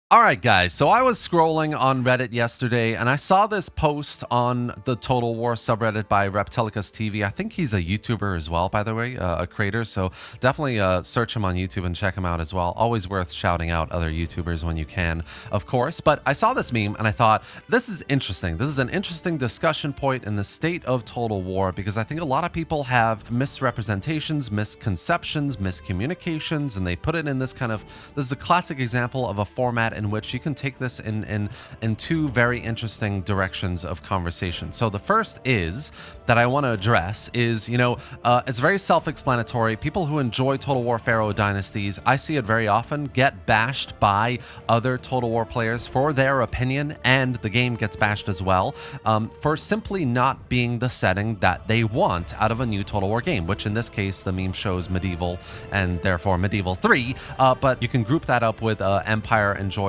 All right, guys. So I was scrolling on Reddit yesterday and I saw this post on the Total War subreddit by Reptilicus TV. I think he's a YouTuber as well, by the way, a creator. So definitely search him on YouTube and check him out as well. Always worth shouting out other YouTubers when you can, of course. But I saw this meme and I thought, this is interesting. This is an interesting discussion point in the state of Total War because I think a lot of people have misrepresentations, misconceptions, miscommunications, and they put it in this this is a classic example of a format in which you can take this in two very interesting directions of conversation. So the first is that I want to address is, it's very self-explanatory. People who enjoy Total War Pharaoh Dynasties, I see it very often, get bashed by other Total War players for their opinion, and the game gets bashed as well, for simply not being the setting that they want out of a new Total War game, which in this case, the meme shows medieval and therefore medieval 3, but you can group that up with Empire enjoyers,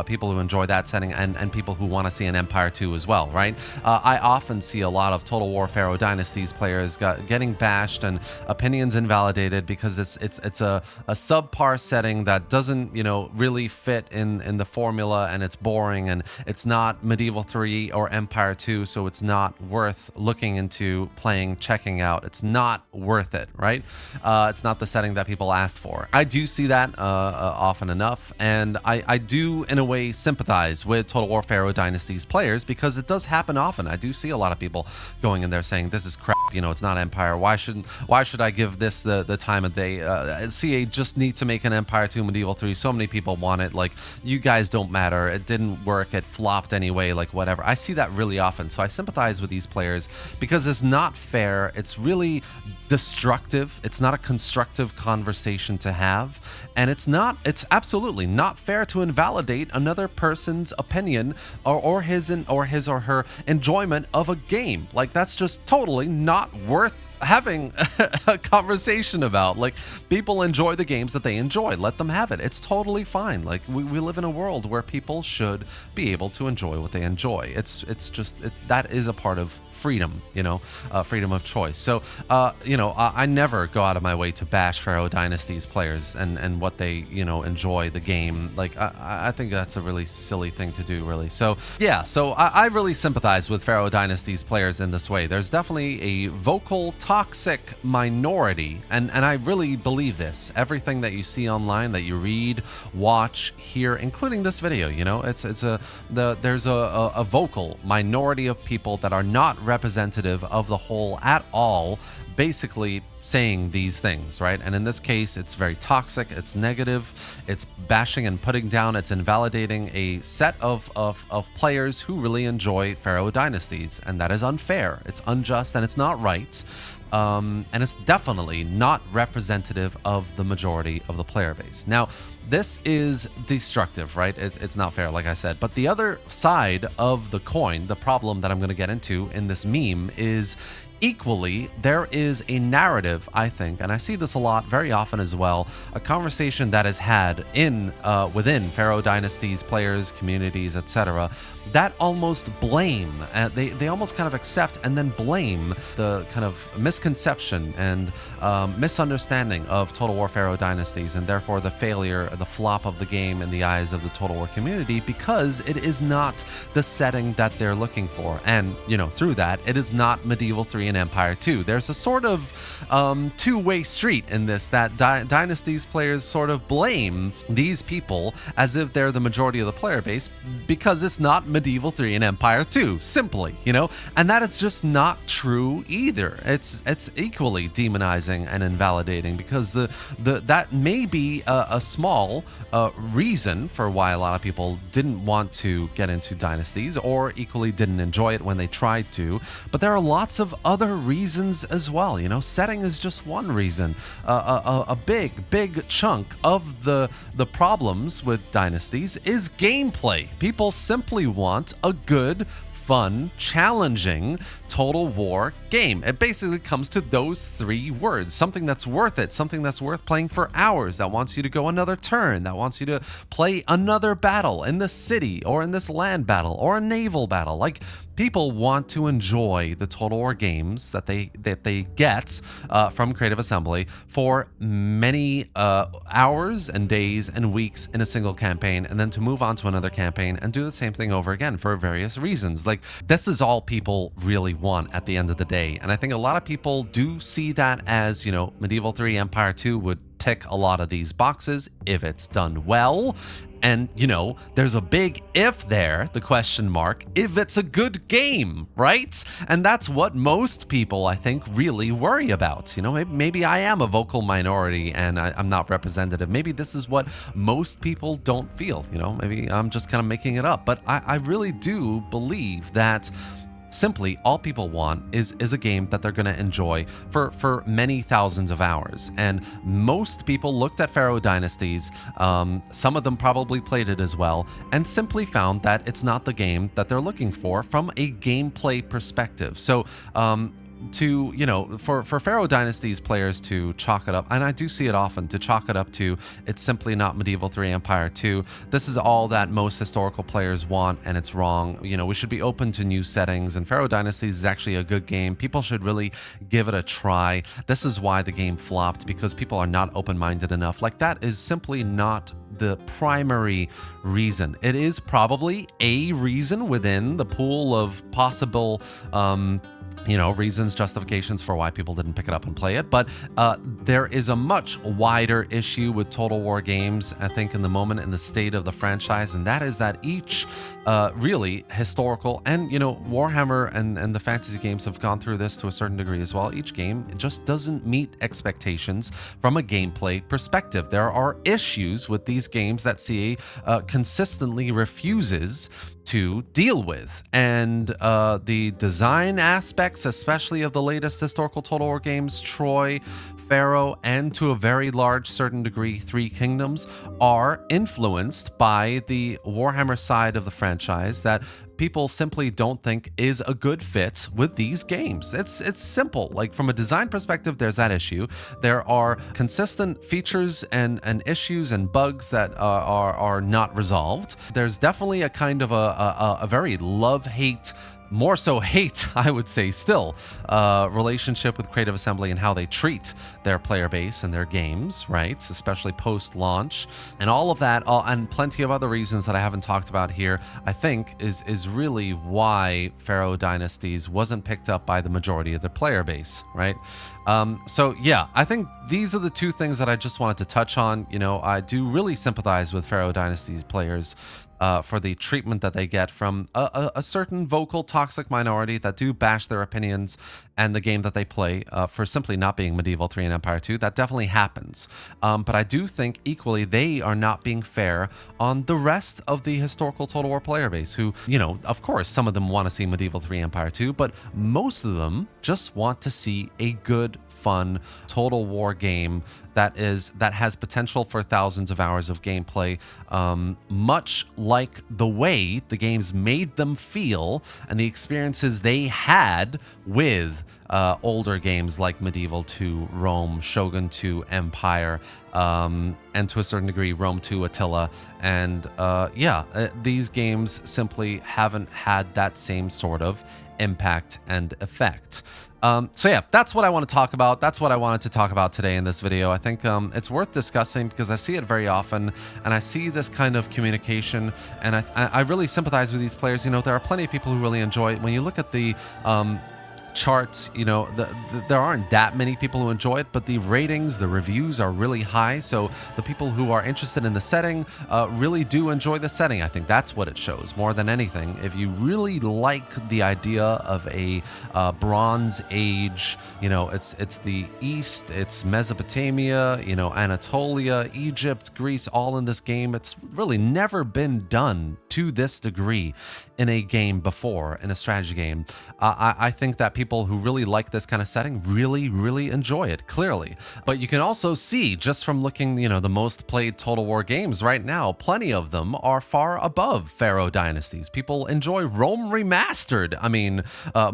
people who enjoy that setting, and people who want to see an Empire 2 as well, right? I often see a lot of Total War Pharaoh Dynasties players getting bashed and opinions invalidated because it's a subpar setting that doesn't really fit in the formula, and it's boring, and it's not medieval 3 or Empire 2, so it's not worth looking into, playing, checking out. It's not worth it, right? It's not the setting that people asked for. I do see that often enough, and I do in a way sympathize with Total War Pharaoh Dynasties players because it does happen often. I do see a lot of people going in there saying this is crap, it's not Empire. Why should I give this the time of day? CA just need to make an Empire 2 Medieval 3. So many people want it. Like, you guys don't matter. It didn't work. It flopped anyway. Like, whatever. I see that really often. So I sympathize with these players because it's not fair. It's really destructive. It's not a constructive conversation to have, and it's absolutely not fair to invalidate another person's opinion or his or her enjoyment of a game. Like, that's just totally not worth having a conversation about. Like, people enjoy the games that they enjoy. Let them have it. It's totally fine. Like, we live in a world where people should be able to enjoy what they enjoy. That is a part of freedom, freedom of choice. So, I never go out of my way to bash Pharaoh Dynasties players and what they, enjoy the game. Like, I think that's a really silly thing to do, really. So, yeah, I really sympathize with Pharaoh Dynasties players in this way. There's definitely a vocal, toxic minority, and I really believe this. Everything that you see online, that you read, watch, hear, including this video, there's a vocal minority of people that are not representative of the whole at all, basically saying these things, right? And in this case, it's very toxic, it's negative, it's bashing and putting down, it's invalidating a set of players who really enjoy Pharaoh Dynasties, and that is unfair, it's unjust, and it's not right. And it's definitely not representative of the majority of the player base. Now, this is destructive, right? It's not fair, like I said. But the other side of the coin, the problem that I'm going to get into in this meme, is equally, there is a narrative, I think, and I see this a lot, very often as well, a conversation that is had within Pharaoh Dynasties players, communities, etc., that almost blame, they almost kind of accept and then blame the kind of misconception and misunderstanding of Total War Pharaoh Dynasties, and therefore the failure, the flop of the game in the eyes of the Total War community, because it is not the setting that they're looking for. And, through that, it is not Medieval 3 and Empire 2. There's a sort of two-way street in this, that Dynasties players sort of blame these people as if they're the majority of the player base because it's not Medieval 3 and Empire 2, simply, and that is just not true either. It's equally demonizing and invalidating because that may be a small reason for why a lot of people didn't want to get into Dynasties, or equally didn't enjoy it when they tried to, but there are lots of other reasons as well. Setting is just one reason. A big chunk of the problems with Dynasties is gameplay. People simply want a good, fun, challenging Total War game. It basically comes to those three words: something that's worth it, something that's worth playing for hours, that wants you to go another turn, that wants you to play another battle in the city or in this land battle or a naval battle. Like, people want to enjoy the Total War games that they get from Creative Assembly for many hours and days and weeks in a single campaign, and then to move on to another campaign and do the same thing over again for various reasons. Like, this is all people really want at the end of the day, and I think a lot of people do see that as, you know, Medieval 3 Empire 2 would tick a lot of these boxes if it's done well. And, you know, there's a big if there, the question mark, if it's a good game, right? And that's what most people, I think, really worry about. You know, maybe I am a vocal minority and I'm not representative. Maybe this is what most people don't feel. You know, maybe I'm just kind of making it up. But I really do believe that simply all people want is a game that they're going to enjoy for many thousands of hours. And most people looked at Pharaoh Dynasties, some of them probably played it as well, and simply found that it's not the game that they're looking for from a gameplay perspective. So to, you know, for Pharaoh Dynasties players to chalk it up, and I do see it often, to chalk it up to it's simply not Medieval 3 Empire 2. This is all that most historical players want, and it's wrong. You know, we should be open to new settings, and Pharaoh Dynasties is actually a good game. People should really give it a try. This is why the game flopped, because people are not open-minded enough. Like, that is simply not the primary reason. It is probably a reason within the pool of possible you know, reasons, justifications for why people didn't pick it up and play it. But there is a much wider issue with Total War games, I think, in the moment, in the state of the franchise, and that is that each really historical, and, you know, Warhammer and the fantasy games have gone through this to a certain degree as well. Each game just doesn't meet expectations from a gameplay perspective. There are issues with these games that CA consistently refuses to deal with, and the design aspects, especially of the latest historical Total War games, Troy, Pharaoh, and to a very large certain degree Three Kingdoms, are influenced by the Warhammer side of the franchise that people simply don't think is a good fit with these games. It's simple. Like, from a design perspective, there's that issue. There are consistent features and issues and bugs that are not resolved. There's definitely a kind of a very love-hate, more so hate, I would say, still, relationship with Creative Assembly and how they treat their player base and their games, right? Especially post-launch, and all of that, and plenty of other reasons that I haven't talked about here, I think is really why Pharaoh Dynasties wasn't picked up by the majority of the player base, right? So yeah, I think these are the two things that I just wanted to touch on. You know, I do really sympathize with Pharaoh Dynasties players for the treatment that they get from a certain vocal toxic minority that do bash their opinions and the game that they play for simply not being Medieval 3 and Empire 2. That definitely happens. But I do think equally they are not being fair on the rest of the historical Total War player base who, you know, of course, some of them want to see Medieval 3 Empire 2, but most of them just want to see a good, fun Total War game that has potential for thousands of hours of gameplay, much like the way the games made them feel and the experiences they had with older games like Medieval 2, Rome, Shogun 2, Empire, and to a certain degree Rome 2, Attila. And these games simply haven't had that same sort of impact and effect. So yeah, that's what I want to talk about. That's what I wanted to talk about today in this video. I think it's worth discussing because I see it very often, and I see this kind of communication, and I really sympathize with these players. You know, there are plenty of people who really enjoy it. When you look at the charts, you know, there aren't that many people who enjoy it, but the ratings, the reviews are really high. So the people who are interested in the setting really do enjoy the setting. I think that's what it shows more than anything. If you really like the idea of a Bronze Age, you know, it's the East, it's Mesopotamia, you know, Anatolia, Egypt, Greece, all in this game. It's really never been done to this degree in a game before, in a strategy game. I think that people who really like this kind of setting really enjoy it, clearly. But you can also see, just from looking, you know, the most played Total War games right now, plenty of them are far above Pharaoh Dynasties. People enjoy Rome Remastered, I mean,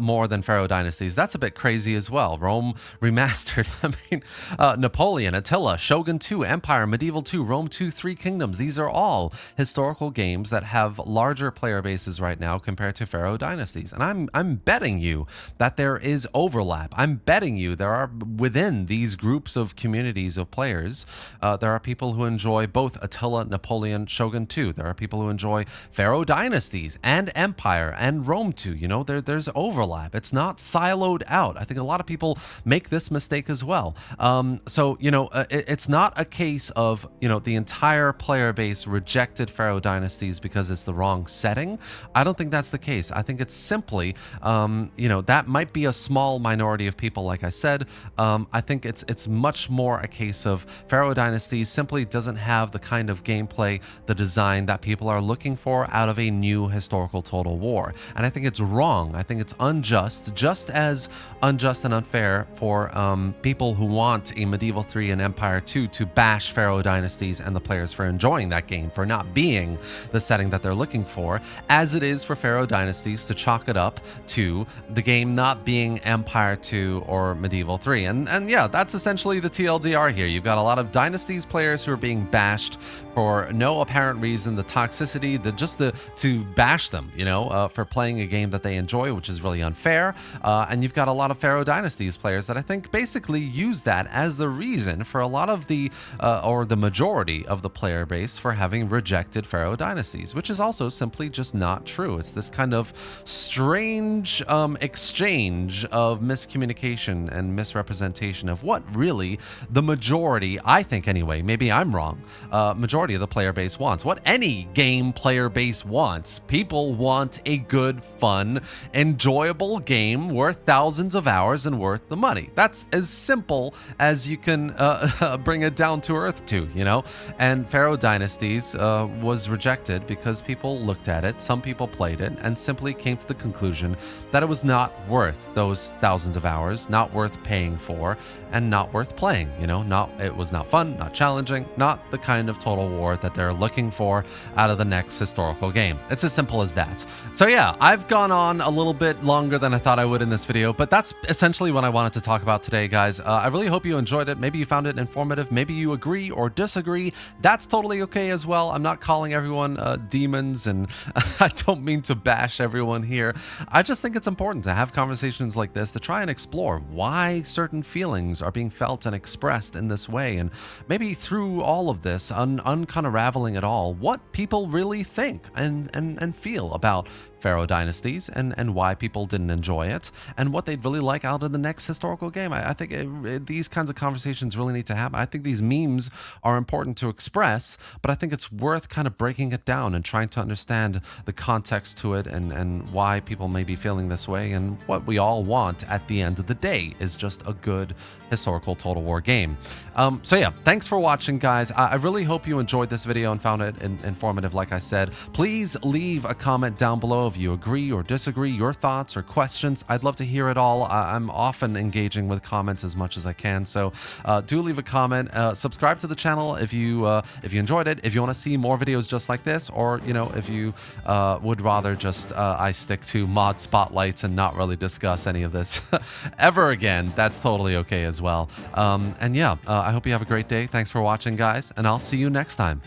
more than Pharaoh Dynasties. That's a bit crazy as well. Rome Remastered, I mean, Napoleon, Attila, Shogun 2, Empire, Medieval 2, Rome 2, Three Kingdoms. These are all historical games that have have larger player bases right now compared to Pharaoh Dynasties. And I'm betting you that there is overlap. I'm betting you there are within these groups of communities of players, there are people who enjoy both Attila, Napoleon, Shogun 2. There are people who enjoy Pharaoh Dynasties and Empire and Rome 2. You know, there's overlap. It's not siloed out. I think a lot of people make this mistake as well. So, you know, it's not a case of, you know, the entire player base rejected Pharaoh Dynasties because it's the wrong setting. I don't think that's the case. I think it's simply, you know, that might be a small minority of people, like I said. I think it's much more a case of Pharaoh Dynasties simply doesn't have the kind of gameplay, the design that people are looking for out of a new historical Total War. And I think it's wrong. I think it's unjust, just as unjust and unfair for people who want a Medieval 3 and Empire 2 to bash Pharaoh Dynasties and the players for enjoying that game, for not being the setting that they're looking for, as it is for Pharaoh Dynasties to chalk it up to the game not being Empire 2 or Medieval 3. And yeah, that's essentially the TLDR here. You've got a lot of Dynasties players who are being bashed for no apparent reason, the toxicity, to bash them, you know, for playing a game that they enjoy, which is really unfair. And you've got a lot of Pharaoh Dynasties players that I think basically use that as the reason for a lot of the, or the majority of the player base for having rejected Pharaoh Dynasties, which is also simply just not true. It's this kind of strange exchange of miscommunication and misrepresentation of what really the majority, I think anyway, maybe I'm wrong, majority of the player base wants. What any game player base wants. People want a good, fun, enjoyable game worth thousands of hours and worth the money. That's as simple as you can bring it down to earth to, you know? And Pharaoh Dynasties was rejected because people looked at it, some people played it, and simply came to the conclusion that it was not worth those thousands of hours, not worth paying for, and not worth playing, you know? It was not fun, not challenging, not the kind of Total War that they're looking for out of the next historical game. It's as simple as that. So yeah, I've gone on a little bit longer than I thought I would in this video, but that's essentially what I wanted to talk about today, guys. I really hope you enjoyed it. Maybe you found it informative. Maybe you agree or disagree. That's totally okay as well. I'm not calling everyone demons, and I don't mean to bash everyone here. I just think it's important to have conversations like this to try and explore why certain feelings are being felt and expressed in this way, and maybe through all of this, unraveling it all, what people really think and feel about Pharaoh Dynasties and why people didn't enjoy it and what they'd really like out of the next historical game. I think these kinds of conversations really need to happen. I think these memes are important to express, but I think it's worth kind of breaking it down and trying to understand the context to it and why people may be feeling this way, and what we all want at the end of the day is just a good historical Total War game. So yeah, thanks for watching, guys. I really hope you enjoyed this video and found it informative, like I said. Please leave a comment down below if you agree or disagree, your thoughts or questions. I'd love to hear it all. I'm often engaging with comments as much as I can, so do leave a comment. Subscribe to the channel if you enjoyed it, if you want to see more videos just like this, or you know, if you would rather just I stick to mod spotlights and not really discuss any of this ever again, that's totally okay as well. And yeah, I hope you have a great day. Thanks for watching, guys, and I'll see you next time.